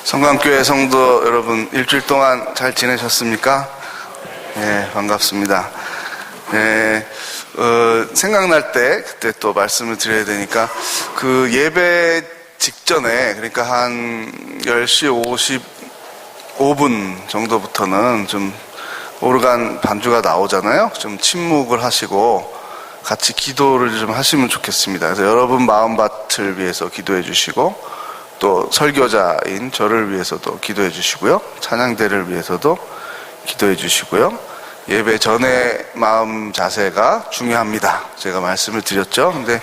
성강교회 성도 여러분, 일주일 동안 잘 지내셨습니까? 네, 반갑습니다. 네, 생각날 때 그때 또 말씀을 드려야 되니까 그 예배 직전에, 그러니까 한 10시 55분 정도부터는 좀 오르간 반주가 나오잖아요. 좀 침묵을 하시고 같이 기도를 좀 하시면 좋겠습니다. 그래서 여러분 마음밭을 위해서 기도해 주시고, 또 설교자인 저를 위해서도 기도해 주시고요, 찬양대를 위해서도 기도해 주시고요. 예배 전에 마음 자세가 중요합니다. 제가 말씀을 드렸죠. 근데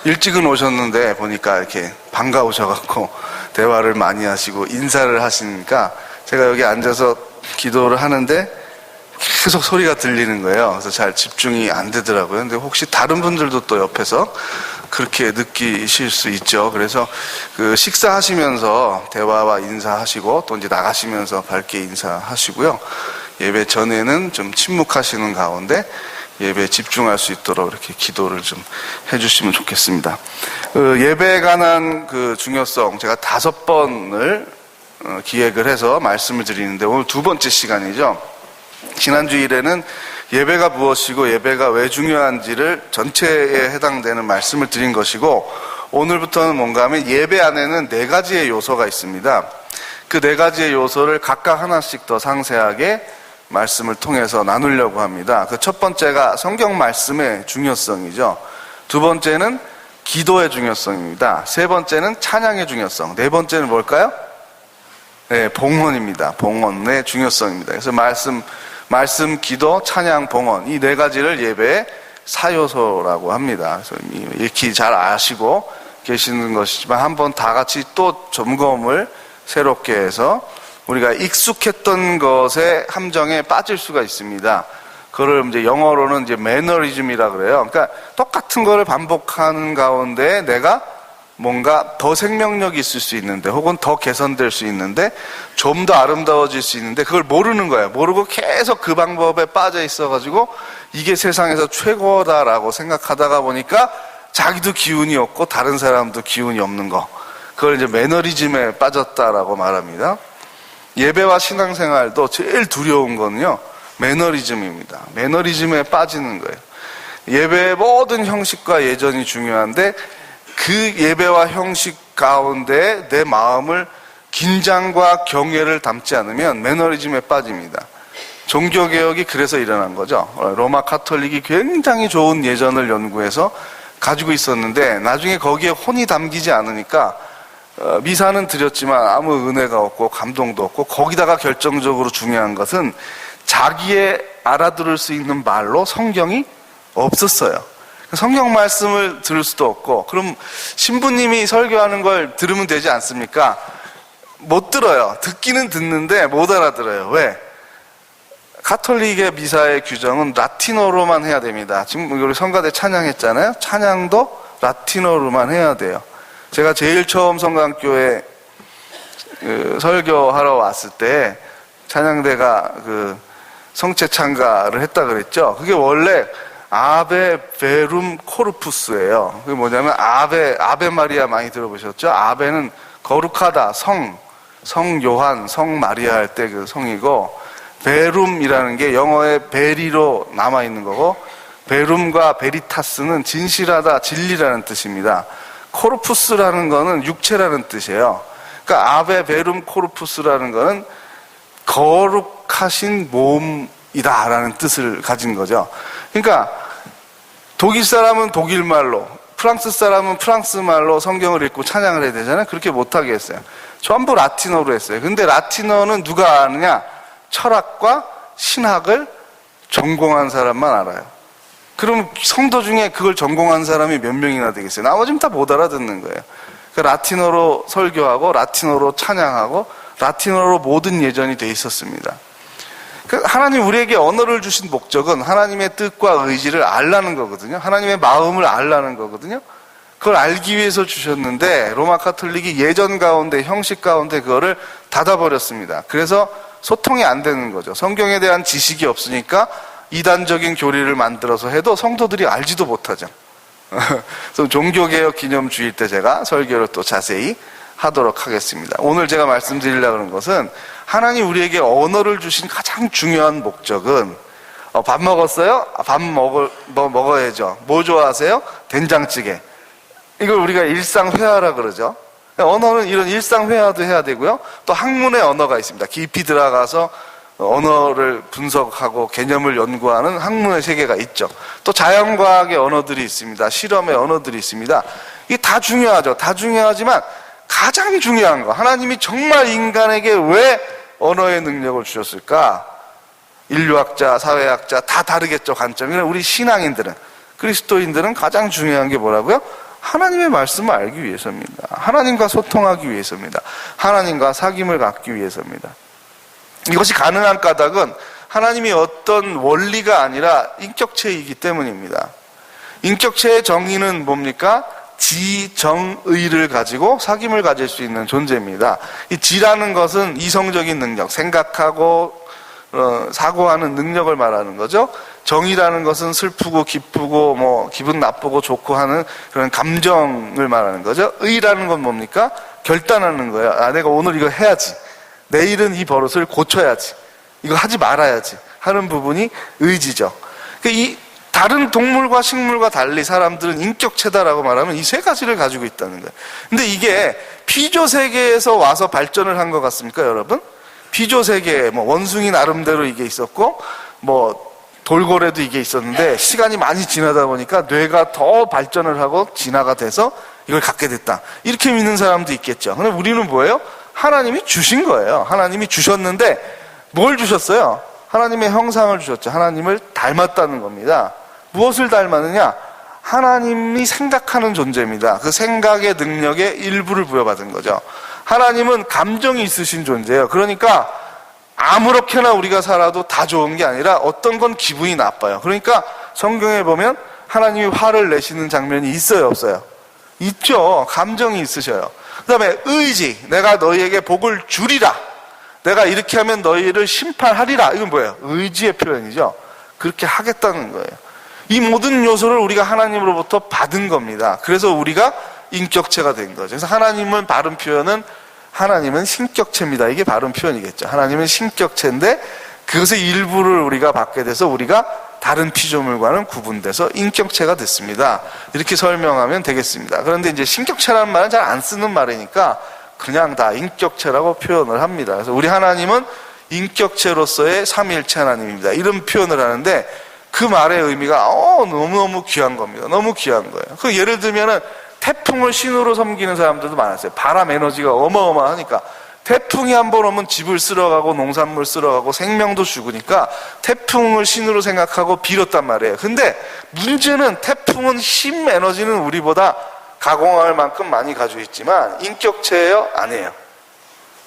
일찍은 오셨는데 보니까 이렇게 반가우셔갖고 대화를 많이 하시고 인사를 하시니까 제가 여기 앉아서 기도를 하는데 계속 소리가 들리는 거예요. 그래서 잘 집중이 안 되더라고요. 근데 혹시 다른 분들도 또 옆에서 그렇게 느끼실 수 있죠. 그래서 그 식사하시면서 대화와 인사하시고, 또 이제 나가시면서 밝게 인사하시고요. 예배 전에는 좀 침묵하시는 가운데 예배에 집중할 수 있도록 이렇게 기도를 좀 해주시면 좋겠습니다. 예배에 관한 그 중요성, 제가 5번을 기획을 해서 말씀을 드리는데, 오늘 2번째 시간이죠. 지난 주일에는 예배가 무엇이고 예배가 왜 중요한지를 전체에 해당되는 말씀을 드린 것이고, 오늘부터는 뭔가 하면 예배 안에는 4가지의 요소가 있습니다. 그 4가지의 요소를 각각 하나씩 더 상세하게 말씀을 통해서 나누려고 합니다. 그 첫 번째가 성경 말씀의 중요성이죠. 2번째는 기도의 중요성입니다. 3번째는 찬양의 중요성. 4번째는 뭘까요? 네, 봉헌입니다. 봉헌의 중요성입니다. 그래서 말씀, 기도, 찬양, 봉헌, 이 4가지를 예배의 4요소라고 합니다. 그래서 익히 잘 아시고 계시는 것이지만 한번 다 같이 또 점검을 새롭게 해서, 우리가 익숙했던 것의 함정에 빠질 수가 있습니다. 그걸 이제 영어로는 이제 매너리즘이라 그래요. 그러니까 똑같은 거를 반복하는 가운데 내가 뭔가 더 생명력이 있을 수 있는데, 혹은 더 개선될 수 있는데, 좀 더 아름다워질 수 있는데, 그걸 모르는 거예요. 모르고 계속 그 방법에 빠져 있어가지고 이게 세상에서 최고다라고 생각하다가 보니까 자기도 기운이 없고 다른 사람도 기운이 없는 거, 그걸 이제 매너리즘에 빠졌다라고 말합니다. 예배와 신앙생활도 제일 두려운 거는요, 매너리즘입니다. 매너리즘에 빠지는 거예요. 예배의 모든 형식과 예전이 중요한데, 그 예배와 형식 가운데 내 마음을 긴장과 경외를 담지 않으면 매너리즘에 빠집니다. 종교개혁이 그래서 일어난 거죠. 로마 카톨릭이 굉장히 좋은 예전을 연구해서 가지고 있었는데, 나중에 거기에 혼이 담기지 않으니까 미사는 드렸지만 아무 은혜가 없고 감동도 없고, 거기다가 결정적으로 중요한 것은 자기의 알아들을 수 있는 말로 성경이 없었어요. 성경 말씀을 들을 수도 없고, 그럼 신부님이 설교하는 걸 들으면 되지 않습니까? 못 들어요. 듣기는 듣는데 못 알아들어요. 왜? 가톨릭의 미사의 규정은 라틴어로만 해야 됩니다. 지금 우리 성가대 찬양했잖아요. 찬양도 라틴어로만 해야 돼요. 제가 제일 처음 성강교회 설교하러 왔을 때 찬양대가 그 성체 찬가를 했다 그랬죠. 그게 원래 아베 베룸 코르푸스예요. 그게 뭐냐면 아베 마리아 많이 들어보셨죠? 아베는 거룩하다, 성 요한, 성 마리아 할 때 그 성이고, 베룸이라는 게 영어의 베리로 남아있는 거고, 베룸과 베리타스는 진실하다, 진리라는 뜻입니다. 코르푸스라는 거는 육체라는 뜻이에요. 그러니까 아베 베룸 코르푸스라는 거는 거룩하신 몸이다라는 뜻을 가진 거죠. 그러니까 독일 사람은 독일 말로, 프랑스 사람은 프랑스 말로 성경을 읽고 찬양을 해야 되잖아요. 그렇게 못하게 했어요. 전부 라틴어로 했어요. 근데 라틴어는 누가 아느냐? 철학과 신학을 전공한 사람만 알아요. 그럼 성도 중에 그걸 전공한 사람이 몇 명이나 되겠어요? 나머지는 다 못 알아듣는 거예요. 그러니까 라틴어로 설교하고 라틴어로 찬양하고 라틴어로 모든 예전이 돼 있었습니다. 하나님 우리에게 언어를 주신 목적은 하나님의 뜻과 의지를 알라는 거거든요. 하나님의 마음을 알라는 거거든요. 그걸 알기 위해서 주셨는데, 로마 카톨릭이 예전 가운데, 형식 가운데 그거를 닫아버렸습니다. 그래서 소통이 안 되는 거죠. 성경에 대한 지식이 없으니까 이단적인 교리를 만들어서 해도 성도들이 알지도 못하죠. 그래서 종교개혁 기념주일 때 제가 설교를 또 자세히 하도록 하겠습니다. 오늘 제가 말씀드리려고 하는 것은 하나님 우리에게 언어를 주신 가장 중요한 목적은 밥 먹었어요? 밥 먹어야죠. 뭐 좋아하세요? 된장찌개. 이걸 우리가 일상회화라 그러죠. 언어는 이런 일상회화도 해야 되고요. 또 학문의 언어가 있습니다. 깊이 들어가서 언어를 분석하고 개념을 연구하는 학문의 세계가 있죠. 또 자연과학의 언어들이 있습니다. 실험의 언어들이 있습니다. 이게 다 중요하죠. 다 중요하지만 가장 중요한 거, 하나님이 정말 인간에게 왜 언어의 능력을 주셨을까? 인류학자, 사회학자 다 다르겠죠, 관점이. 우리 신앙인들은, 그리스도인들은 가장 중요한 게 뭐라고요? 하나님의 말씀을 알기 위해서입니다. 하나님과 소통하기 위해서입니다. 하나님과 사귐을 갖기 위해서입니다. 이것이 가능한 까닭은 하나님이 어떤 원리가 아니라 인격체이기 때문입니다. 인격체의 정의는 뭡니까? 지정의를 가지고 사귐을 가질 수 있는 존재입니다. 이 지라는 것은 이성적인 능력, 생각하고 사고하는 능력을 말하는 거죠. 정의라는 것은 슬프고 기쁘고 기분 나쁘고 좋고 하는 그런 감정을 말하는 거죠. 의라는 건 뭡니까? 결단하는 거예요. 내가 오늘 이거 해야지. 내일은 이 버릇을 고쳐야지. 이거 하지 말아야지 하는 부분이 의지죠. 이 다른 동물과 식물과 달리 사람들은 인격체다라고 말하면 이 세 가지를 가지고 있다는 거예요. 근데 이게 피조 세계에서 와서 발전을 한 것 같습니까, 여러분? 피조 세계에 원숭이 나름대로 이게 있었고 돌고래도 이게 있었는데 시간이 많이 지나다 보니까 뇌가 더 발전을 하고 진화가 돼서 이걸 갖게 됐다. 이렇게 믿는 사람도 있겠죠. 근데 우리는 뭐예요? 하나님이 주신 거예요. 하나님이 주셨는데 뭘 주셨어요? 하나님의 형상을 주셨죠. 하나님을 닮았다는 겁니다. 무엇을 닮았느냐? 하나님이 생각하는 존재입니다. 그 생각의 능력의 일부를 부여받은 거죠. 하나님은 감정이 있으신 존재예요. 그러니까 아무렇게나 우리가 살아도 다 좋은 게 아니라 어떤 건 기분이 나빠요. 그러니까 성경에 보면 하나님이 화를 내시는 장면이 있어요, 없어요? 있죠. 감정이 있으셔요. 그 다음에 의지, 내가 너희에게 복을 주리라, 내가 이렇게 하면 너희를 심판하리라. 이건 뭐예요? 의지의 표현이죠. 그렇게 하겠다는 거예요. 이 모든 요소를 우리가 하나님으로부터 받은 겁니다. 그래서 우리가 인격체가 된 거죠. 그래서 하나님은 바른 표현은 하나님은 신격체입니다. 이게 바른 표현이겠죠. 하나님은 신격체인데 그것의 일부를 우리가 받게 돼서 우리가 다른 피조물과는 구분돼서 인격체가 됐습니다. 이렇게 설명하면 되겠습니다. 그런데 이제 신격체라는 말은 잘 안 쓰는 말이니까 그냥 다 인격체라고 표현을 합니다. 그래서 우리 하나님은 인격체로서의 삼위일체 하나님입니다. 이런 표현을 하는데 그 말의 의미가 너무너무 귀한 겁니다. 너무 귀한 거예요. 그 예를 들면은 태풍을 신으로 섬기는 사람들도 많았어요. 바람 에너지가 어마어마하니까 태풍이 한 번 오면 집을 쓸어가고 농산물 쓸어가고 생명도 죽으니까 태풍을 신으로 생각하고 빌었단 말이에요. 근데 문제는 태풍은 힘 에너지는 우리보다 가공할 만큼 많이 가지고 있지만 인격체예요? 아니에요.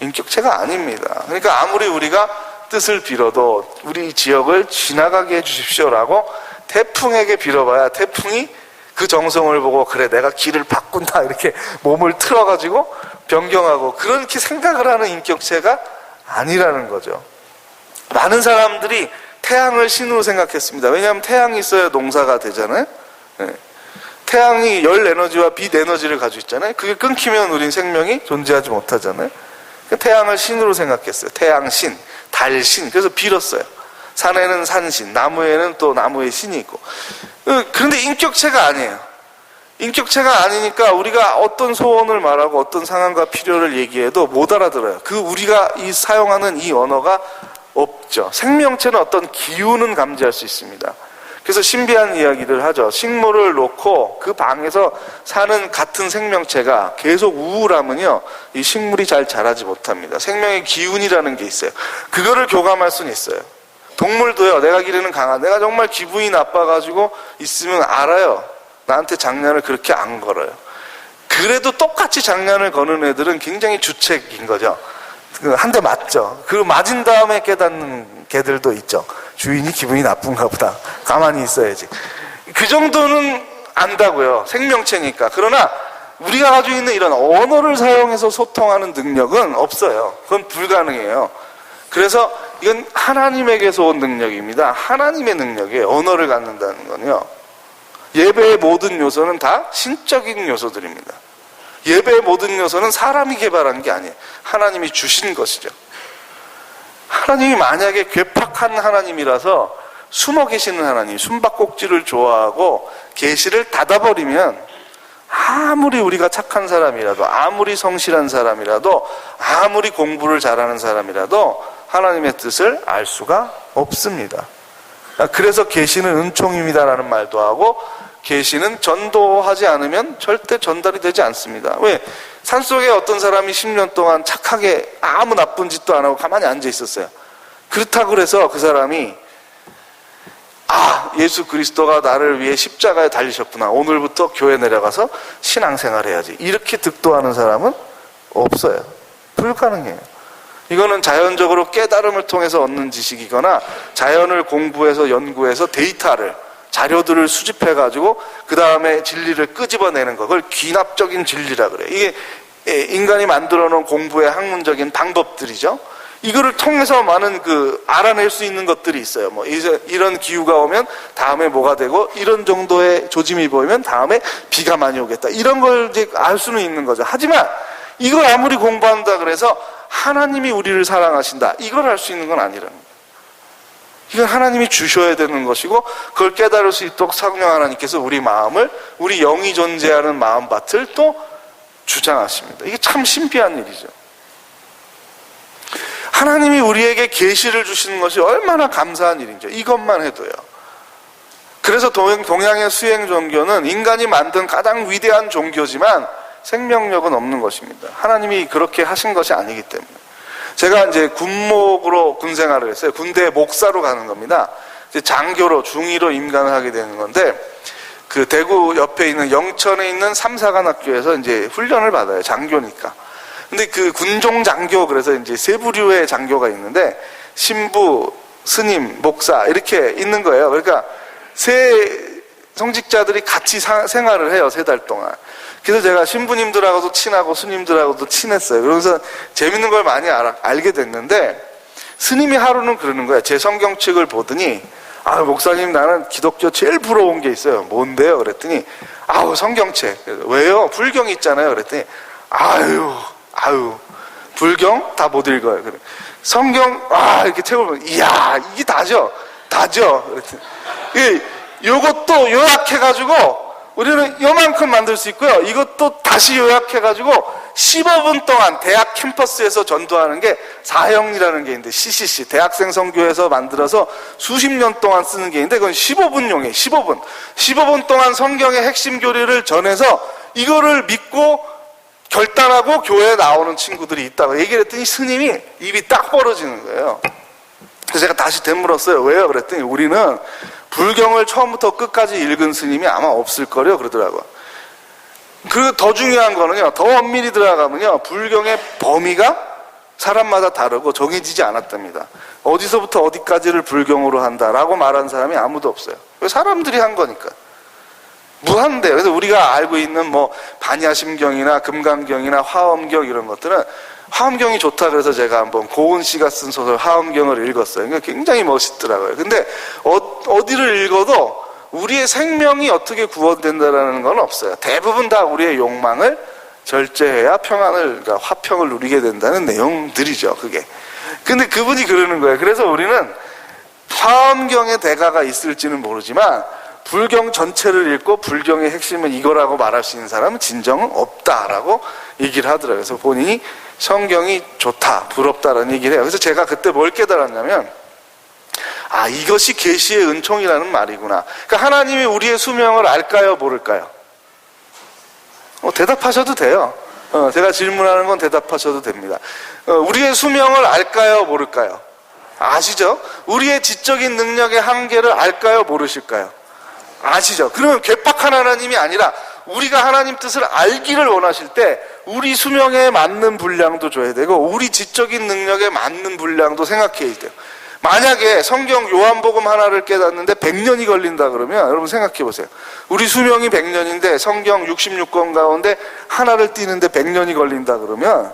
인격체가 아닙니다. 그러니까 아무리 우리가 뜻을 빌어도 우리 지역을 지나가게 해주십시오라고 태풍에게 빌어봐야 태풍이 그 정성을 보고 그래 내가 길을 바꾼다 이렇게 몸을 틀어가지고 변경하고 그렇게 생각을 하는 인격체가 아니라는 거죠. 많은 사람들이 태양을 신으로 생각했습니다. 왜냐하면 태양이 있어야 농사가 되잖아요. 네. 태양이 열 에너지와 빛 에너지를 가지고 있잖아요. 그게 끊기면 우린 생명이 존재하지 못하잖아요. 태양을 신으로 생각했어요. 태양신, 달신. 그래서 빌었어요. 산에는 산신, 나무에는 또 나무의 신이 있고. 그런데 인격체가 아니에요. 인격체가 아니니까 우리가 어떤 소원을 말하고 어떤 상황과 필요를 얘기해도 못 알아들어요. 우리가 사용하는 이 언어가 없죠. 생명체는 어떤 기운은 감지할 수 있습니다. 그래서 신비한 이야기를 하죠. 식물을 놓고 그 방에서 사는 같은 생명체가 계속 우울하면요, 이 식물이 잘 자라지 못합니다. 생명의 기운이라는 게 있어요. 그거를 교감할 수는 있어요. 동물도요, 내가 기르는 강아지, 내가 정말 기분이 나빠가지고 있으면 알아요. 나한테 장난을 그렇게 안 걸어요. 그래도 똑같이 장난을 거는 애들은 굉장히 주책인 거죠. 한 대 맞죠. 그 맞은 다음에 깨닫는 개들도 있죠. 주인이 기분이 나쁜가 보다. 가만히 있어야지. 그 정도는 안다고요. 생명체니까. 그러나 우리가 가지고 있는 이런 언어를 사용해서 소통하는 능력은 없어요. 그건 불가능해요. 그래서 이건 하나님에게서 온 능력입니다. 하나님의 능력이에요. 언어를 갖는다는 건요. 예배의 모든 요소는 다 신적인 요소들입니다. 예배의 모든 요소는 사람이 개발한 게 아니에요. 하나님이 주신 것이죠. 하나님이 만약에 괴팍한 하나님이라서 숨어 계시는 하나님, 숨바꼭질을 좋아하고 계시를 닫아버리면 아무리 우리가 착한 사람이라도, 아무리 성실한 사람이라도, 아무리 공부를 잘하는 사람이라도 하나님의 뜻을 알 수가 없습니다. 그래서 계시는 은총입니다라는 말도 하고, 계시는 전도하지 않으면 절대 전달이 되지 않습니다. 왜? 산속에 어떤 사람이 10년 동안 착하게 아무 나쁜 짓도 안 하고 가만히 앉아 있었어요. 그렇다고 그래서 그 사람이 예수 그리스도가 나를 위해 십자가에 달리셨구나, 오늘부터 교회 내려가서 신앙생활 해야지, 이렇게 득도하는 사람은 없어요. 불가능해요. 이거는 자연적으로 깨달음을 통해서 얻는 지식이거나 자연을 공부해서 연구해서 데이터를, 자료들을 수집해가지고 그 다음에 진리를 끄집어내는 거, 그걸 귀납적인 진리라 그래요. 이게 인간이 만들어 놓은 공부의 학문적인 방법들이죠. 이거를 통해서 많은 알아낼 수 있는 것들이 있어요. 뭐 이런 기후가 오면 다음에 뭐가 되고, 이런 정도의 조짐이 보이면 다음에 비가 많이 오겠다, 이런 걸 이제 알 수는 있는 거죠. 하지만 이걸 아무리 공부한다 그래서 하나님이 우리를 사랑하신다, 이걸 알 수 있는 건 아니라는 거예요. 이건 하나님이 주셔야 되는 것이고, 그걸 깨달을 수 있도록 성령 하나님께서 우리 마음을, 우리 영이 존재하는 마음밭을 또 주장하십니다. 이게 참 신비한 일이죠. 하나님이 우리에게 계시를 주시는 것이 얼마나 감사한 일인지 이것만 해도요. 그래서 동양의 수행 종교는 인간이 만든 가장 위대한 종교지만 생명력은 없는 것입니다. 하나님이 그렇게 하신 것이 아니기 때문에. 제가 이제 군목으로 군생활을 했어요. 군대에 목사로 가는 겁니다. 이제 장교로, 중위로 임관을 하게 되는 건데, 그 대구 옆에 있는 영천에 있는 삼사관학교에서 이제 훈련을 받아요. 장교니까. 근데 그 군종 장교, 그래서 이제 세 부류의 장교가 있는데, 신부, 스님, 목사 이렇게 있는 거예요. 그러니까 세 성직자들이 같이 생활을 해요. 3달 동안. 그래서 제가 신부님들하고도 친하고 스님들하고도 친했어요. 그러면서 재밌는 걸 많이 알게 됐는데, 스님이 하루는 그러는 거예요. 제 성경책을 보더니, 목사님, 나는 기독교 제일 부러운 게 있어요. 뭔데요? 그랬더니, 성경책. 왜요? 불경 있잖아요. 그랬더니, 불경 다 못 읽어요. 그래. 성경, 이렇게 책을 보면, 이야, 이게 다죠? 그랬더니, 요것도 요약해가지고, 우리는 요만큼 만들 수 있고요. 이것도 다시 요약해가지고 15분 동안 대학 캠퍼스에서 전도하는 게 사형이라는 게 있는데, CCC, 대학생 선교에서 만들어서 수십 년 동안 쓰는 게 있는데, 그건 15분용이에요. 15분 동안 성경의 핵심 교리를 전해서 이거를 믿고 결단하고 교회에 나오는 친구들이 있다고 얘기를 했더니 스님이 입이 딱 벌어지는 거예요. 그래서 제가 다시 되물었어요. 왜요? 그랬더니 우리는 불경을 처음부터 끝까지 읽은 스님이 아마 없을 거래요. 그러더라고요. 그리고 더 중요한 거는요, 더 엄밀히 들어가면요, 불경의 범위가 사람마다 다르고 정해지지 않았답니다. 어디서부터 어디까지를 불경으로 한다라고 말한 사람이 아무도 없어요. 사람들이 한 거니까. 무한대요. 그래서 우리가 알고 있는 뭐 반야심경이나 금강경이나 화엄경 이런 것들은, 화엄경이 좋다 그래서 제가 한번 고은 씨가 쓴 소설 화엄경을 읽었어요. 그러니까 굉장히 멋있더라고요. 근데 어디를 읽어도 우리의 생명이 어떻게 구원된다라는 건 없어요. 대부분 다 우리의 욕망을 절제해야 평안을, 그러니까 화평을 누리게 된다는 내용들이죠, 그게. 근데 그분이 그러는 거예요. 그래서 우리는 화엄경의 대가가 있을지는 모르지만 불경 전체를 읽고 불경의 핵심은 이거라고 말할 수 있는 사람은 진정은 없다라고 얘기를 하더라고요. 그래서 본인이 성경이 좋다, 부럽다라는 얘기를 해요. 그래서 제가 그때 뭘 깨달았냐면, 이것이 계시의 은총이라는 말이구나. 그러니까 하나님이 우리의 수명을 알까요, 모를까요? 대답하셔도 돼요. 제가 질문하는 건 대답하셔도 됩니다. 우리의 수명을 알까요, 모를까요? 아시죠? 우리의 지적인 능력의 한계를 알까요, 모르실까요? 아시죠? 그러면 괴팍한 하나님이 아니라 우리가 하나님 뜻을 알기를 원하실 때 우리 수명에 맞는 분량도 줘야 되고 우리 지적인 능력에 맞는 분량도 생각해야 돼요. 만약에 성경 요한복음 하나를 깨닫는데 100년이 걸린다 그러면 여러분 생각해 보세요. 우리 수명이 100년인데 성경 66권 가운데 하나를 띄는데 100년이 걸린다 그러면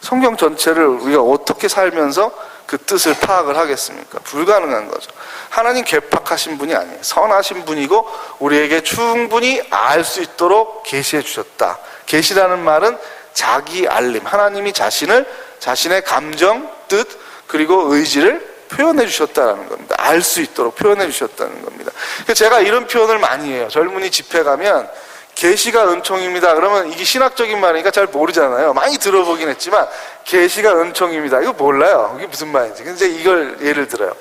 성경 전체를 우리가 어떻게 살면서 그 뜻을 파악을 하겠습니까? 불가능한 거죠. 하나님 괴팍하신 분이 아니에요. 선하신 분이고 우리에게 충분히 알 수 있도록 계시해 주셨다. 계시라는 말은 자기 알림, 하나님이 자신의 감정, 뜻, 그리고 의지를 표현해 주셨다는 겁니다. 알 수 있도록 표현해 주셨다는 겁니다. 제가 이런 표현을 많이 해요. 젊은이 집회 가면 계시가 은총입니다. 그러면 이게 신학적인 말이니까 잘 모르잖아요. 많이 들어보긴 했지만 계시가 은총입니다. 이거 몰라요. 이게 무슨 말인지. 근데 이걸 예를 들어요.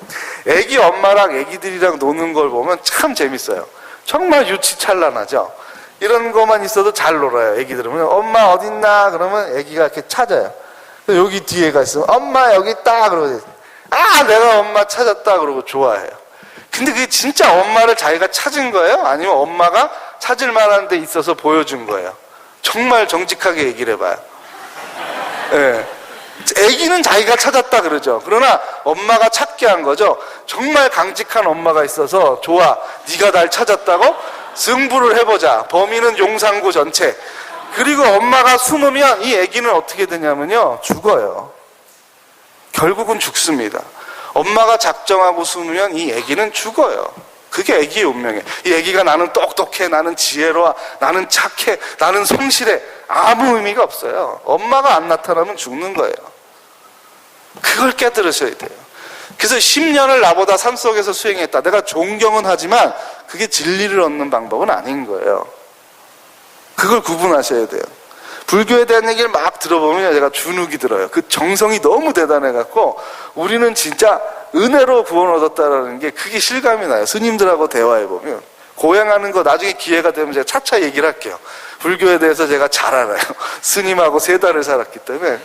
애기 엄마랑 애기들이랑 노는 걸 보면 참 재밌어요. 정말 유치찬란하죠. 이런 것만 있어도 잘 놀아요. 애기들은 엄마 어딨나 그러면 애기가 이렇게 찾아요. 여기 뒤에가 있으면 엄마 여기 있다 그러고 내가 엄마 찾았다 그러고 좋아해요. 근데 그게 진짜 엄마를 자기가 찾은 거예요? 아니면 엄마가 찾을 만한 데 있어서 보여준 거예요? 정말 정직하게 얘기를 해봐요. 예. 애기는 자기가 찾았다 그러죠. 그러나 엄마가 찾게 한 거죠. 정말 강직한 엄마가 있어서 좋아, 네가 날 찾았다고? 승부를 해보자. 범인은 용산구 전체. 그리고 엄마가 숨으면 이 애기는 어떻게 되냐면요, 죽어요. 결국은 죽습니다. 엄마가 작정하고 숨으면 이 애기는 죽어요. 그게 애기의 운명이에요. 이 애기가 나는 똑똑해, 나는 지혜로워, 나는 착해, 나는 성실해, 아무 의미가 없어요. 엄마가 안 나타나면 죽는 거예요. 그걸 깨달으셔야 돼요. 그래서 10년을 나보다 산속에서 수행했다. 내가 존경은 하지만 그게 진리를 얻는 방법은 아닌 거예요. 그걸 구분하셔야 돼요. 불교에 대한 얘기를 막 들어보면 제가 주눅이 들어요. 그 정성이 너무 대단해갖고 우리는 진짜 은혜로 구원 얻었다라는 게 그게 실감이 나요. 스님들하고 대화해보면. 고행하는 거 나중에 기회가 되면 제가 차차 얘기를 할게요. 불교에 대해서 제가 잘 알아요. 스님하고 3달을 살았기 때문에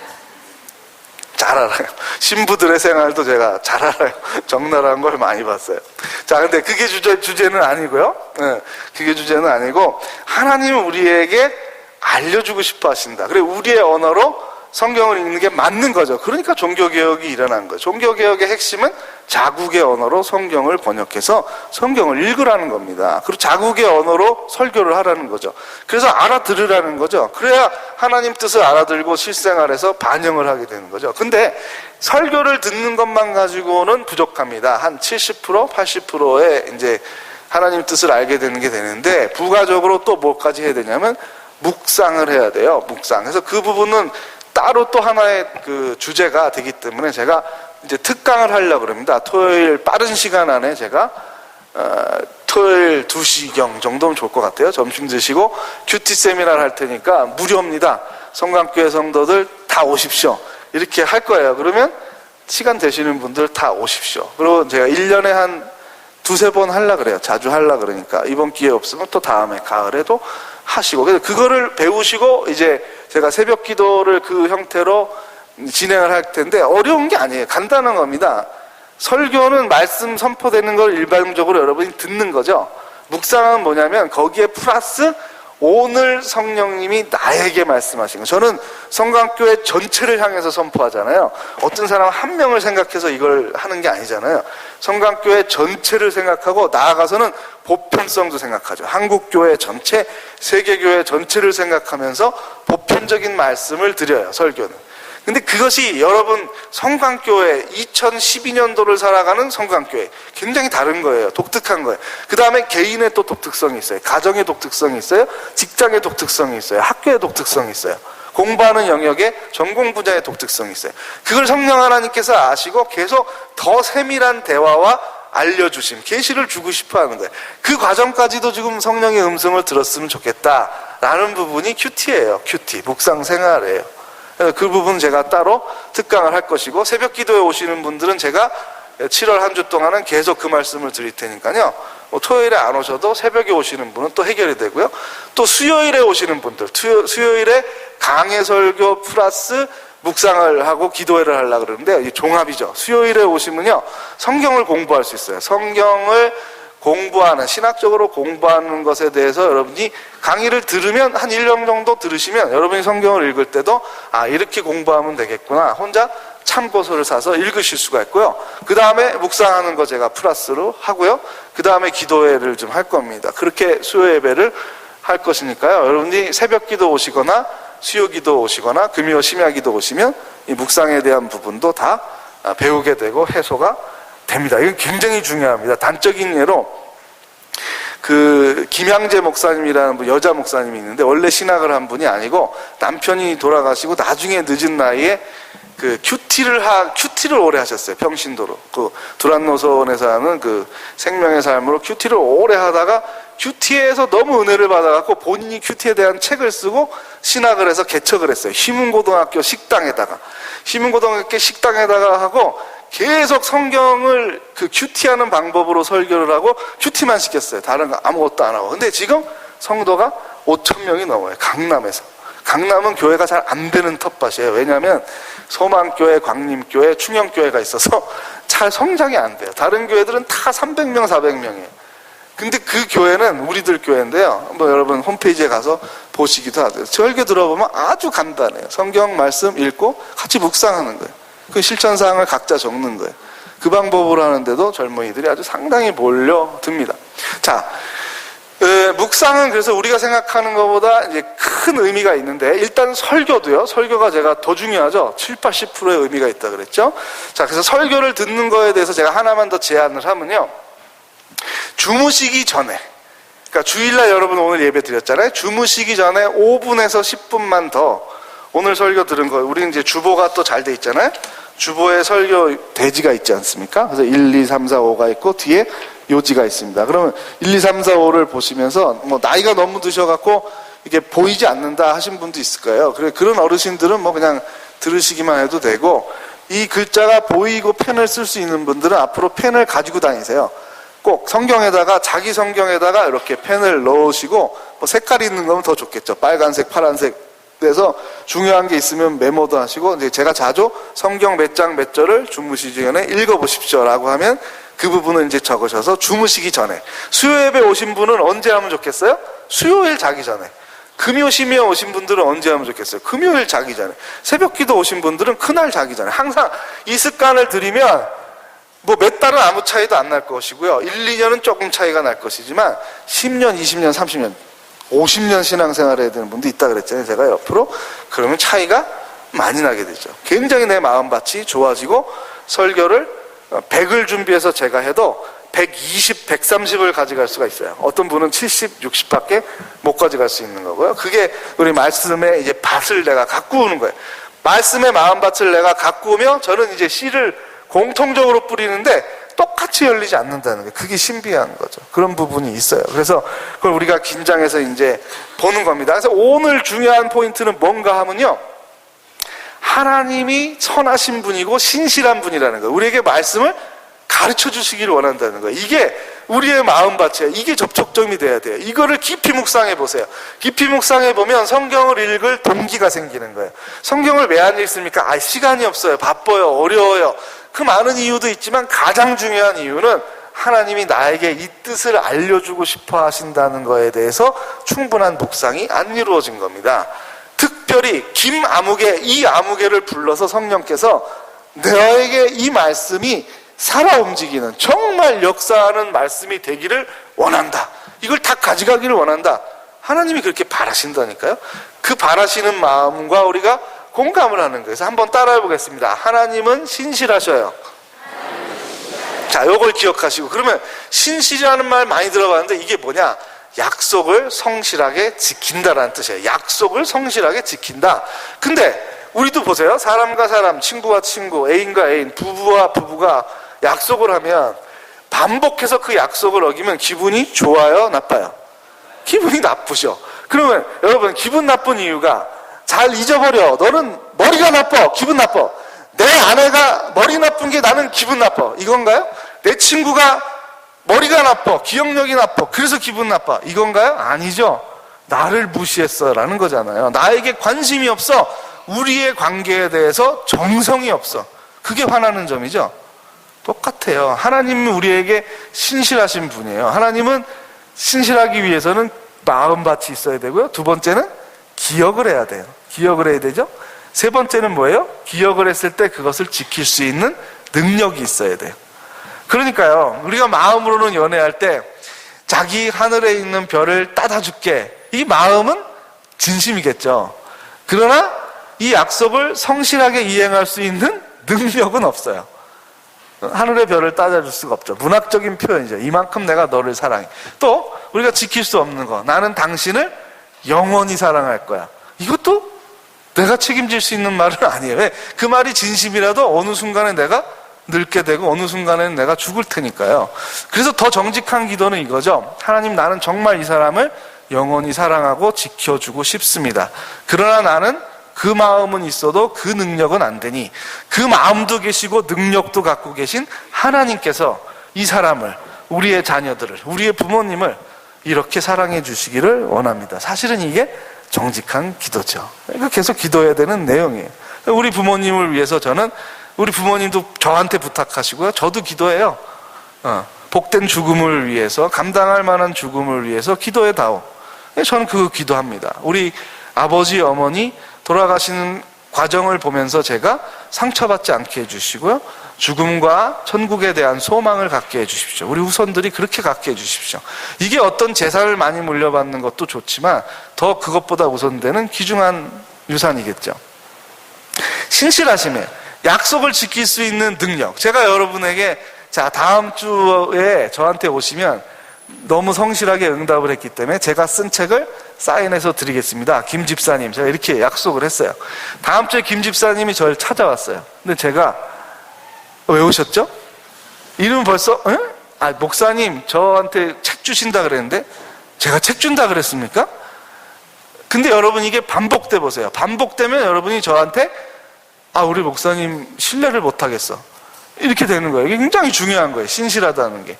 잘 알아요. 신부들의 생활도 제가 잘 알아요. 적나라한 걸 많이 봤어요. 자, 근데 그게 주제는 아니고요. 네, 그게 주제는 아니고 하나님은 우리에게 알려주고 싶어 하신다. 그래, 우리의 언어로 성경을 읽는 게 맞는 거죠. 그러니까 종교개혁이 일어난 거죠. 종교개혁의 핵심은 자국의 언어로 성경을 번역해서 성경을 읽으라는 겁니다. 그리고 자국의 언어로 설교를 하라는 거죠. 그래서 알아들으라는 거죠. 그래야 하나님 뜻을 알아들고 실생활에서 반영을 하게 되는 거죠. 근데 설교를 듣는 것만 가지고는 부족합니다. 한 70%, 80%의 이제 하나님 뜻을 알게 되는 게 되는데 부가적으로 또 뭐까지 해야 되냐면 묵상을 해야 돼요. 묵상. 그래서 그 부분은 따로 또 하나의 그 주제가 되기 때문에 제가 이제 특강을 하려고 합니다. 토요일 빠른 시간 안에 제가 토요일 2시경 정도면 좋을 것 같아요. 점심 드시고 큐티 세미나를 할 테니까 무료입니다. 성강교회 성도들 다 오십시오. 이렇게 할 거예요. 그러면 시간 되시는 분들 다 오십시오. 그리고 제가 1년에 한 2-3번 하려고 그래요. 자주 하려고 그러니까 이번 기회 없으면 또 다음에 가을에도 하시고, 그래서 그거를 배우시고 이제 제가 새벽 기도를 그 형태로 진행을 할 텐데 어려운 게 아니에요. 간단한 겁니다. 설교는 말씀 선포되는 걸 일반적으로 여러분이 듣는 거죠. 묵상은 뭐냐면 거기에 플러스 오늘 성령님이 나에게 말씀하신 거. 저는 성강교회 전체를 향해서 선포하잖아요. 어떤 사람 한 명을 생각해서 이걸 하는 게 아니잖아요. 성강교회 전체를 생각하고 나아가서는 보편성도 생각하죠. 한국교회 전체, 세계교회 전체를 생각하면서 보편적인 말씀을 드려요, 설교는. 근데 그것이 여러분 성강교회 2012년도를 살아가는 성강교회 굉장히 다른 거예요. 독특한 거예요. 그 다음에 개인의 또 독특성이 있어요. 가정의 독특성이 있어요. 직장의 독특성이 있어요. 학교의 독특성이 있어요. 공부하는 영역에 전공 분야의 독특성이 있어요. 그걸 성령 하나님께서 아시고 계속 더 세밀한 대화와 알려주심, 계시를 주고 싶어 하는 거예요. 그 과정까지도 지금 성령의 음성을 들었으면 좋겠다라는 부분이 큐티예요. 큐티, 묵상 생활이에요. 그 부분 제가 따로 특강을 할 것이고, 새벽 기도에 오시는 분들은 제가 7월 한 주 동안은 계속 그 말씀을 드릴 테니까요. 토요일에 안 오셔도 새벽에 오시는 분은 또 해결이 되고요. 또 수요일에 오시는 분들, 수요일에 강해 설교 플러스 묵상을 하고 기도회를 하려고 그러는데 이 종합이죠. 수요일에 오시면요, 성경을 공부할 수 있어요. 성경을 공부하는, 신학적으로 공부하는 것에 대해서 여러분이 강의를 들으면 한 1년 정도 들으시면 여러분이 성경을 읽을 때도 이렇게 공부하면 되겠구나, 혼자 참고서를 사서 읽으실 수가 있고요. 그 다음에 묵상하는 거 제가 플러스로 하고요. 그 다음에 기도회를 좀 할 겁니다. 그렇게 수요 예배를 할 것이니까요. 여러분이 새벽 기도 오시거나 수요 기도 오시거나 금요 심야 기도 오시면 이 묵상에 대한 부분도 다 배우게 되고 해소가 됩니다. 이건 굉장히 중요합니다. 단적인 예로 그 김양재 목사님이라는 여자 목사님이 있는데 원래 신학을 한 분이 아니고 남편이 돌아가시고 나중에 늦은 나이에 그 큐티를 오래 하셨어요. 평신도로. 그 두란노선에서 하는 그 생명의 삶으로 큐티를 오래 하다가 큐티에서 너무 은혜를 받아갖고 본인이 큐티에 대한 책을 쓰고 신학을 해서 개척을 했어요. 희문고등학교 식당에다가 하고 계속 성경을 그 큐티하는 방법으로 설교를 하고 큐티만 시켰어요. 다른 거 아무것도 안 하고. 근데 지금 성도가 5,000명이 넘어요. 강남에서. 강남은 교회가 잘 안 되는 텃밭이에요. 왜냐하면 소망교회, 광림교회, 충영교회가 있어서 잘 성장이 안 돼요. 다른 교회들은 다 300명, 400명이에요. 근데 그 교회는 우리들 교회인데요. 뭐 여러분 홈페이지에 가서 보시기도 하세요. 설교 들어보면 아주 간단해요. 성경 말씀 읽고 같이 묵상하는 거예요. 그 실천사항을 각자 적는 거예요. 그 방법으로 하는데도 젊은이들이 아주 상당히 몰려듭니다. 자, 묵상은 그래서 우리가 생각하는 것보다 이제 큰 의미가 있는데, 일단 설교도요. 설교가 제가 더 중요하죠. 70~80%의 의미가 있다 그랬죠. 자, 그래서 설교를 듣는 거에 대해서 제가 하나만 더 제안을 하면요. 주무시기 전에, 그러니까 주일날 여러분 오늘 예배 드렸잖아요. 주무시기 전에 5분에서 10분만 더 오늘 설교 들은 거, 우리는 이제 주보가 또 잘 돼 있잖아요. 주보에 설교 대지가 있지 않습니까? 그래서 1, 2, 3, 4, 5가 있고 뒤에 요지가 있습니다. 그러면 1, 2, 3, 4, 5를 보시면서 뭐 나이가 너무 드셔갖고 이게 보이지 않는다 하신 분도 있을 거예요. 그런 어르신들은 뭐 그냥 들으시기만 해도 되고, 이 글자가 보이고 펜을 쓸 수 있는 분들은 앞으로 펜을 가지고 다니세요. 꼭 성경에다가, 자기 성경에다가 이렇게 펜을 넣으시고, 뭐 색깔이 있는 거면 더 좋겠죠. 빨간색, 파란색. 그래서 중요한 게 있으면 메모도 하시고, 이제 제가 자주 성경 몇 장 몇 절을 주무시기 전에 읽어보십시오라고 하면 그 부분을 이제 적으셔서 주무시기 전에. 수요 예배 오신 분은 언제 하면 좋겠어요? 수요일 자기 전에. 금요시며 오신 분들은 언제 하면 좋겠어요? 금요일 자기 전에. 새벽기도 오신 분들은 그날 자기 전에. 항상 이 습관을 들이면 뭐 몇 달은 아무 차이도 안 날 것이고요. 1, 2년은 조금 차이가 날 것이지만 10년, 20년, 30년, 50년 신앙생활 해야 되는 분도 있다 그랬잖아요. 제가 옆으로. 그러면 차이가 많이 나게 되죠. 굉장히 내 마음밭이 좋아지고, 설교를 100을 준비해서 제가 해도 120, 130을 가져갈 수가 있어요. 어떤 분은 70, 60밖에 못 가져갈 수 있는 거고요. 그게 우리 말씀의 이제 밭을 내가 가꾸는 거예요. 말씀의 마음밭을 내가 가꾸며 저는 이제 씨를 공통적으로 뿌리는데 똑같이 열리지 않는다는 게, 그게 신비한 거죠. 그런 부분이 있어요. 그래서 그걸 우리가 긴장해서 이제 보는 겁니다. 그래서 오늘 중요한 포인트는 뭔가 하면요, 하나님이 선하신 분이고 신실한 분이라는 거예요. 우리에게 말씀을 가르쳐 주시기를 원한다는 거예요. 이게 우리의 마음밭이에요. 이게 접촉점이 돼야 돼요. 이거를 깊이 묵상해 보세요. 깊이 묵상해 보면 성경을 읽을 동기가 생기는 거예요. 성경을 왜 안 읽습니까? 시간이 없어요. 바빠요. 어려워요. 그 많은 이유도 있지만 가장 중요한 이유는 하나님이 나에게 이 뜻을 알려주고 싶어 하신다는 거에 대해서 충분한 묵상이 안 이루어진 겁니다. 특별히 김아무개, 이 아무개를 불러서 성령께서 너에게 이 말씀이 살아 움직이는, 정말 역사하는 말씀이 되기를 원한다. 이걸 다 가져가기를 원한다. 하나님이 그렇게 바라신다니까요. 그 바라시는 마음과 우리가 공감을 하는 거예요. 그래서 한번 따라해 보겠습니다. 하나님은 신실하셔요. 자, 요걸 기억하시고, 그러면 신실이라는 말 많이 들어봤는데 이게 뭐냐? 약속을 성실하게 지킨다라는 뜻이에요. 약속을 성실하게 지킨다. 근데 우리도 보세요. 사람과 사람, 친구와 친구, 애인과 애인, 부부와 부부가 약속을 하면 반복해서 그 약속을 어기면 기분이 좋아요, 나빠요? 기분이 나쁘죠. 그러면 여러분, 기분 나쁜 이유가, 잘 잊어버려. 너는 머리가 나빠. 기분 나빠. 내 아내가 머리 나쁜 게 나는 기분 나빠. 이건가요? 내 친구가 머리가 나빠. 기억력이 나빠. 그래서 기분 나빠. 이건가요? 아니죠. 나를 무시했어 라는 거잖아요. 나에게 관심이 없어. 우리의 관계에 대해서 정성이 없어. 그게 화나는 점이죠. 똑같아요. 하나님은 우리에게 신실하신 분이에요. 하나님은 신실하기 위해서는 마음밭이 있어야 되고요. 두 번째는 기억을 해야 돼요. 기억을 해야 되죠. 세 번째는 뭐예요? 기억을 했을 때 그것을 지킬 수 있는 능력이 있어야 돼요. 그러니까요, 우리가 마음으로는 연애할 때 자기 하늘에 있는 별을 따다 줄게, 이 마음은 진심이겠죠. 그러나 이 약속을 성실하게 이행할 수 있는 능력은 없어요. 하늘의 별을 따져줄 수가 없죠. 문학적인 표현이죠. 이만큼 내가 너를 사랑해. 또 우리가 지킬 수 없는 거, 나는 당신을 영원히 사랑할 거야. 이것도 내가 책임질 수 있는 말은 아니에요. 왜? 그 말이 진심이라도 어느 순간에 내가 늙게 되고 어느 순간에는 내가 죽을 테니까요. 그래서 더 정직한 기도는 이거죠. 하나님, 나는 정말 이 사람을 영원히 사랑하고 지켜주고 싶습니다. 그러나 나는 그 마음은 있어도 그 능력은 안 되니 그 마음도 계시고 능력도 갖고 계신 하나님께서 이 사람을, 우리의 자녀들을, 우리의 부모님을 이렇게 사랑해 주시기를 원합니다. 사실은 이게 정직한 기도죠. 그러니까 계속 기도해야 되는 내용이에요. 우리 부모님을 위해서 저는, 우리 부모님도 저한테 부탁하시고요. 저도 기도해요. 복된 죽음을 위해서, 감당할 만한 죽음을 위해서 기도해다오. 저는 그거 기도합니다. 우리 아버지, 어머니 돌아가시는 과정을 보면서 제가 상처받지 않게 해주시고요. 죽음과 천국에 대한 소망을 갖게 해주십시오. 우리 후손들이 그렇게 갖게 해주십시오. 이게 어떤 재산을 많이 물려받는 것도 좋지만 더 그것보다 우선되는 귀중한 유산이겠죠. 신실하심에 약속을 지킬 수 있는 능력. 제가 여러분에게, 자, 다음 주에 저한테 오시면 너무 성실하게 응답을 했기 때문에 제가 쓴 책을 사인해서 드리겠습니다. 김 집사님, 제가 이렇게 약속을 했어요. 다음 주에 김 집사님이 저를 찾아왔어요. 근데 제가, 왜 오셨죠? 이름은 벌써, 응? 목사님, 저한테 책 주신다 그랬는데 제가 책 준다 그랬습니까? 근데 여러분, 이게 반복돼 보세요. 반복되면 여러분이 저한테, 우리 목사님 신뢰를 못 하겠어, 이렇게 되는 거예요. 이게 굉장히 중요한 거예요. 신실하다는 게.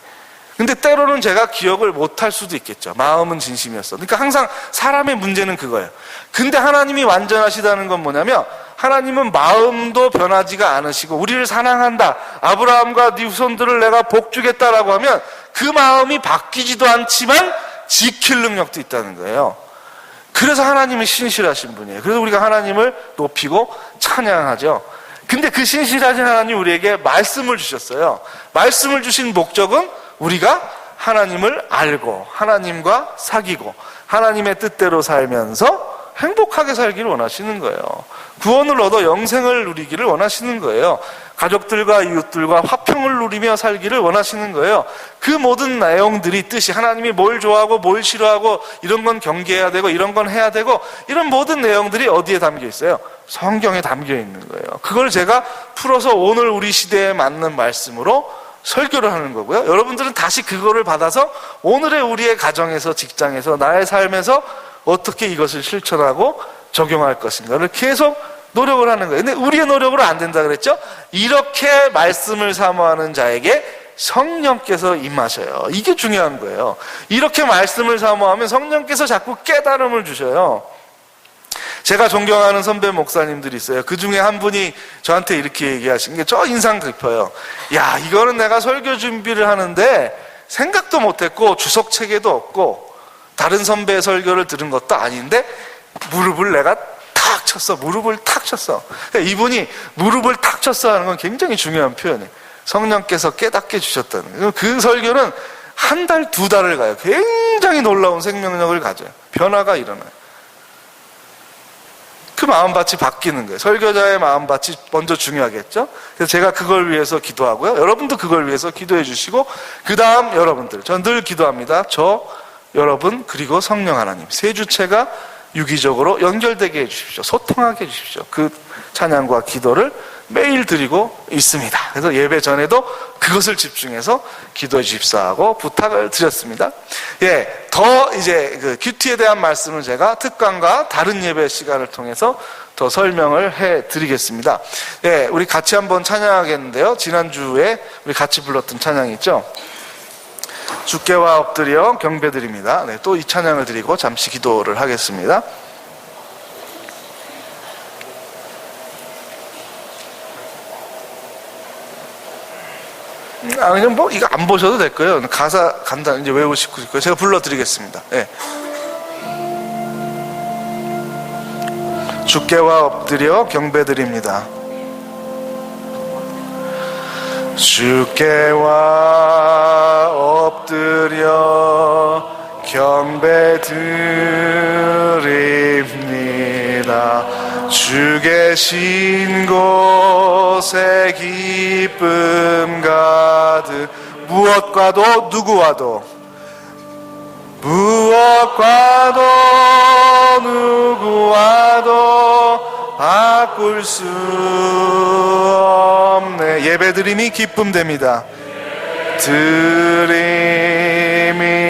근데 때로는 제가 기억을 못할 수도 있겠죠. 마음은 진심이었어. 그러니까 항상 사람의 문제는 그거예요. 근데 하나님이 완전하시다는 건 뭐냐면, 하나님은 마음도 변하지가 않으시고 우리를 사랑한다, 아브라함과 네 후손들을 내가 복 주겠다라고 하면 그 마음이 바뀌지도 않지만 지킬 능력도 있다는 거예요. 그래서 하나님이 신실하신 분이에요. 그래서 우리가 하나님을 높이고 찬양하죠. 근데 그 신실하신 하나님이 우리에게 말씀을 주셨어요. 말씀을 주신 목적은 우리가 하나님을 알고 하나님과 사귀고 하나님의 뜻대로 살면서 행복하게 살기를 원하시는 거예요. 구원을 얻어 영생을 누리기를 원하시는 거예요. 가족들과 이웃들과 화평을 누리며 살기를 원하시는 거예요. 그 모든 내용들이, 뜻이, 하나님이 뭘 좋아하고 뭘 싫어하고 이런 건 경계해야 되고 이런 건 해야 되고, 이런 모든 내용들이 어디에 담겨 있어요? 성경에 담겨 있는 거예요. 그걸 제가 풀어서 오늘 우리 시대에 맞는 말씀으로 설교를 하는 거고요. 여러분들은 다시 그거를 받아서 오늘의 우리의 가정에서, 직장에서, 나의 삶에서 어떻게 이것을 실천하고 적용할 것인가를 계속 노력을 하는 거예요. 근데 우리의 노력으로 안 된다 그랬죠? 이렇게 말씀을 사모하는 자에게 성령께서 임하셔요. 이게 중요한 거예요. 이렇게 말씀을 사모하면 성령께서 자꾸 깨달음을 주셔요. 제가 존경하는 선배 목사님들이 있어요. 그 중에 한 분이 저한테 이렇게 얘기하신 게 저 인상 깊어요. 야, 이거는 내가 설교 준비를 하는데 생각도 못했고 주석 체계도 없고 다른 선배의 설교를 들은 것도 아닌데 무릎을 내가 탁 쳤어. 무릎을 탁 쳤어. 그러니까 이분이 무릎을 탁 쳤어 하는 건 굉장히 중요한 표현이에요. 성령께서 깨닫게 주셨다는 거예요. 그 설교는 한 달, 두 달을 가요. 굉장히 놀라운 생명력을 가져요. 변화가 일어나요. 그 마음밭이 바뀌는 거예요. 설교자의 마음밭이 먼저 중요하겠죠. 그래서 제가 그걸 위해서 기도하고요. 여러분도 그걸 위해서 기도해 주시고, 그 다음 여러분들, 저는 늘 기도합니다. 저, 여러분, 그리고 성령 하나님, 세 주체가 유기적으로 연결되게 해주십시오. 소통하게 해주십시오. 그 찬양과 기도를 매일 드리고 있습니다. 그래서 예배 전에도 그것을 집중해서 기도해 주십사 하고 부탁을 드렸습니다. 예, 더 이제 그 큐티에 대한 말씀은 제가 특강과 다른 예배 시간을 통해서 더 설명을 해 드리겠습니다. 예, 우리 같이 한번 찬양하겠는데요. 지난주에 우리 같이 불렀던 찬양이 있죠. 주께와 엎드려 경배드립니다. 네, 또 이 찬양을 드리고 잠시 기도를 하겠습니다. 그냥 뭐 이거 안 보셔도 될 거예요. 가사 간단히 이제 외우시고 거예요. 제가 불러드리겠습니다. 네. 주께와 엎드려 경배드립니다. 주께와 엎드려 경배드립니다. 주 계신 곳에 기쁨 가득 무엇과도 누구와도 누구와도 바꿀 수 없네. 예배드림이 기쁨됩니다. 드림이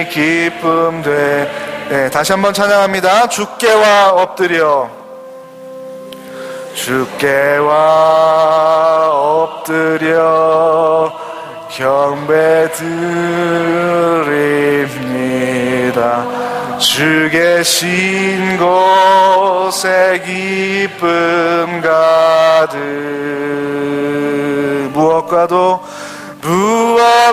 기쁨돼. 네, 다시 한번 찬양합니다. 주께와 엎드려 경배드립니다. 주 계신 곳에 기쁨 가득 무엇과도 누구와도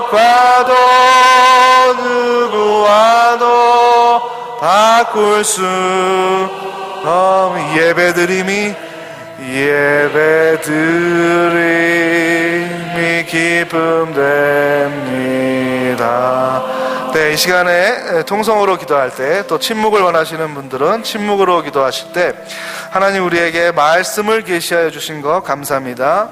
바꿀 수 없는 예배드림이 기쁨됩니다. 네, 이 시간에 통성으로 기도할 때, 또 침묵을 원하시는 분들은 침묵으로 기도하실 때 하나님 우리에게 말씀을 계시하여 주신 것 감사합니다.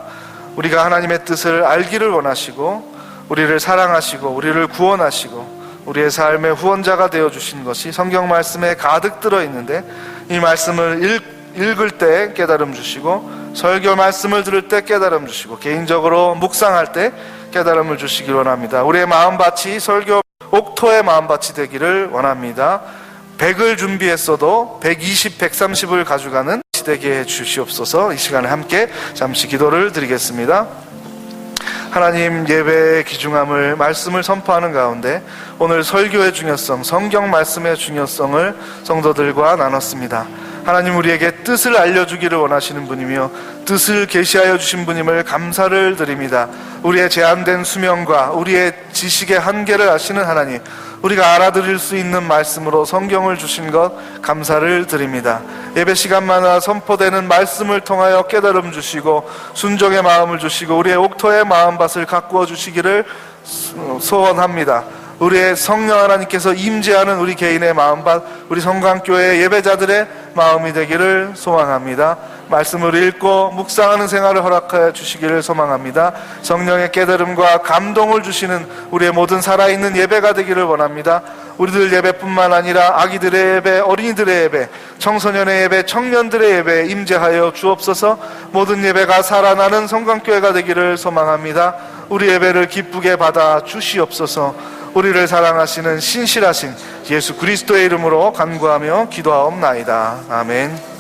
우리가 하나님의 뜻을 알기를 원하시고 우리를 사랑하시고 우리를 구원하시고 우리의 삶의 후원자가 되어주신 것이 성경 말씀에 가득 들어있는데, 이 말씀을 읽을 때 깨달음 주시고 설교 말씀을 들을 때 깨달음 주시고 개인적으로 묵상할 때 깨달음을 주시기 원합니다. 우리의 마음밭이 설교 옥토의 마음밭이 되기를 원합니다. 100을 준비했어도 120, 130을 가져가는 되게 해주시옵소서. 이 시간에 함께 잠시 기도를 드리겠습니다. 하나님, 예배의 귀중함을 말씀을 선포하는 가운데 오늘 설교의 중요성, 성경 말씀의 중요성을 성도들과 나눴습니다. 하나님, 우리에게 뜻을 알려주기를 원하시는 분이며 뜻을 계시하여 주신 분임을 감사를 드립니다. 우리의 제한된 수명과 우리의 지식의 한계를 아시는 하나님, 우리가 알아들을 수 있는 말씀으로 성경을 주신 것 감사를 드립니다. 예배 시간마다 선포되는 말씀을 통하여 깨달음 주시고 순종의 마음을 주시고 우리의 옥토의 마음밭을 가꾸어 주시기를 소원합니다. 우리의 성령 하나님께서 임재하는 우리 개인의 마음밭, 우리 성강교회 예배자들의 마음이 되기를 소망합니다. 말씀을 읽고 묵상하는 생활을 허락하여 주시기를 소망합니다. 성령의 깨달음과 감동을 주시는 우리의 모든 살아있는 예배가 되기를 원합니다. 우리들 예배뿐만 아니라 아기들의 예배, 어린이들의 예배, 청소년의 예배, 청년들의 예배에 임재하여 주옵소서. 모든 예배가 살아나는 성강교회가 되기를 소망합니다. 우리 예배를 기쁘게 받아 주시옵소서. 우리를 사랑하시는 신실하신 예수 그리스도의 이름으로 간구하며 기도하옵나이다. 아멘.